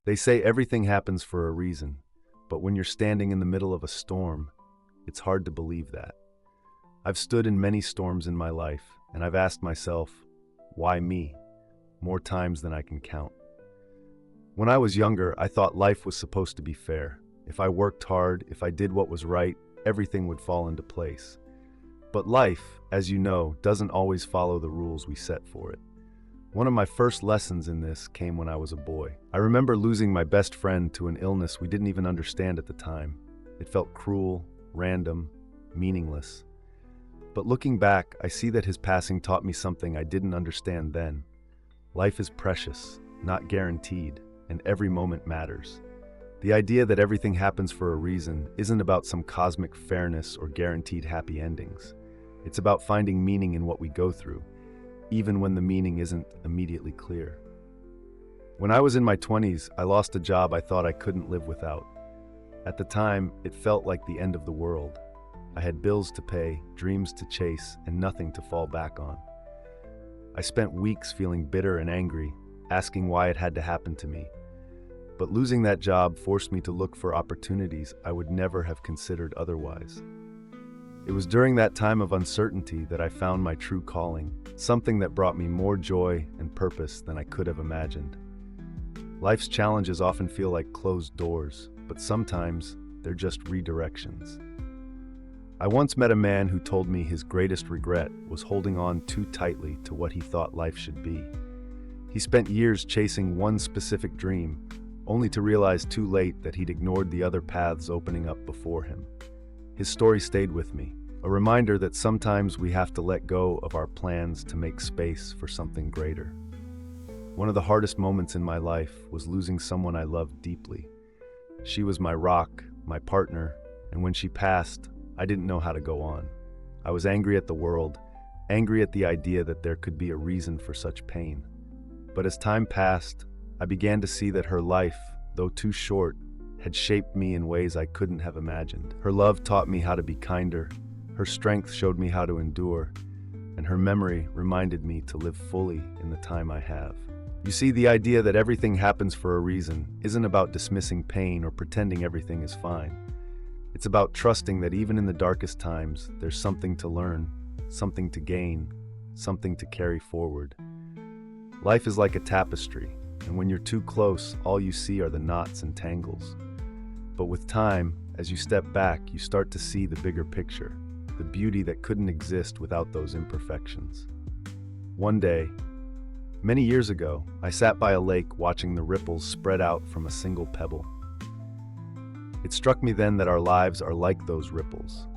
They say everything happens for a reason, but when you're standing in the middle of a storm, it's hard to believe that. I've stood in many storms in my life, and I've asked myself, why me? More times than I can count. When I was younger, I thought life was supposed to be fair. If I worked hard, if I did what was right, everything would fall into place. But life, as you know, doesn't always follow the rules we set for it. One of my first lessons in this came when I was a boy. I remember losing my best friend to an illness we didn't even understand at the time. It felt cruel, random, meaningless. But looking back, I see that his passing taught me something I didn't understand then. Life is precious, not guaranteed, and every moment matters. The idea that everything happens for a reason isn't about some cosmic fairness or guaranteed happy endings. It's about finding meaning in what we go through, even when the meaning isn't immediately clear. When I was in my 20s, I lost a job I thought I couldn't live without. At the time, it felt like the end of the world. I had bills to pay, dreams to chase, and nothing to fall back on. I spent weeks feeling bitter and angry, asking why it had to happen to me. But losing that job forced me to look for opportunities I would never have considered otherwise. It was during that time of uncertainty that I found my true calling, something that brought me more joy and purpose than I could have imagined. Life's challenges often feel like closed doors, but sometimes they're just redirections. I once met a man who told me his greatest regret was holding on too tightly to what he thought life should be. He spent years chasing one specific dream, only to realize too late that he'd ignored the other paths opening up before him. His story stayed with me, a reminder that sometimes we have to let go of our plans to make space for something greater. One of the hardest moments in my life was losing someone I loved deeply. She was my rock, my partner, and when she passed, I didn't know how to go on. I was angry at the world, angry at the idea that there could be a reason for such pain. But as time passed, I began to see that her life, though too short, had shaped me in ways I couldn't have imagined. Her love taught me how to be kinder, her strength showed me how to endure, and her memory reminded me to live fully in the time I have. You see, the idea that everything happens for a reason isn't about dismissing pain or pretending everything is fine. It's about trusting that even in the darkest times, there's something to learn, something to gain, something to carry forward. Life is like a tapestry, and when you're too close, all you see are the knots and tangles. But with time, as you step back, you start to see the bigger picture, the beauty that couldn't exist without those imperfections. One day, many years ago, I sat by a lake watching the ripples spread out from a single pebble. It struck me then that our lives are like those ripples.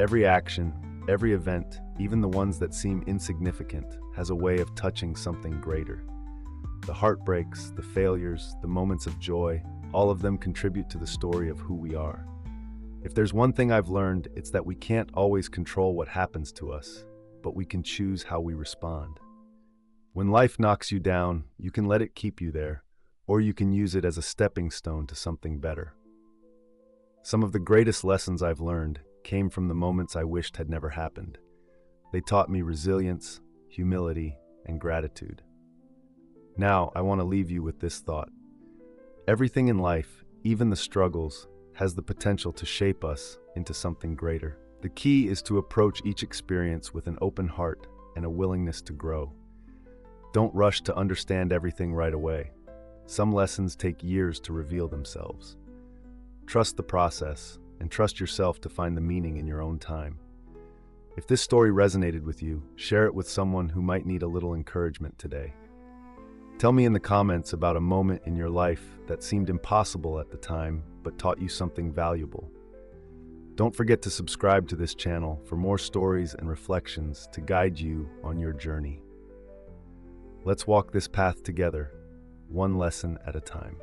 Every action, every event, even the ones that seem insignificant, has a way of touching something greater. The heartbreaks, the failures, the moments of joy, all of them contribute to the story of who we are. If there's one thing I've learned, it's that we can't always control what happens to us, but we can choose how we respond. When life knocks you down, you can let it keep you there, or you can use it as a stepping stone to something better. Some of the greatest lessons I've learned came from the moments I wished had never happened. They taught me resilience, humility, and gratitude. Now, I want to leave you with this thought. Everything in life, even the struggles, has the potential to shape us into something greater. The key is to approach each experience with an open heart and a willingness to grow. Don't rush to understand everything right away. Some lessons take years to reveal themselves. Trust the process, and trust yourself to find the meaning in your own time. If this story resonated with you, share it with someone who might need a little encouragement today. Tell me in the comments about a moment in your life that seemed impossible at the time, but taught you something valuable. Don't forget to subscribe to this channel for more stories and reflections to guide you on your journey. Let's walk this path together, one lesson at a time.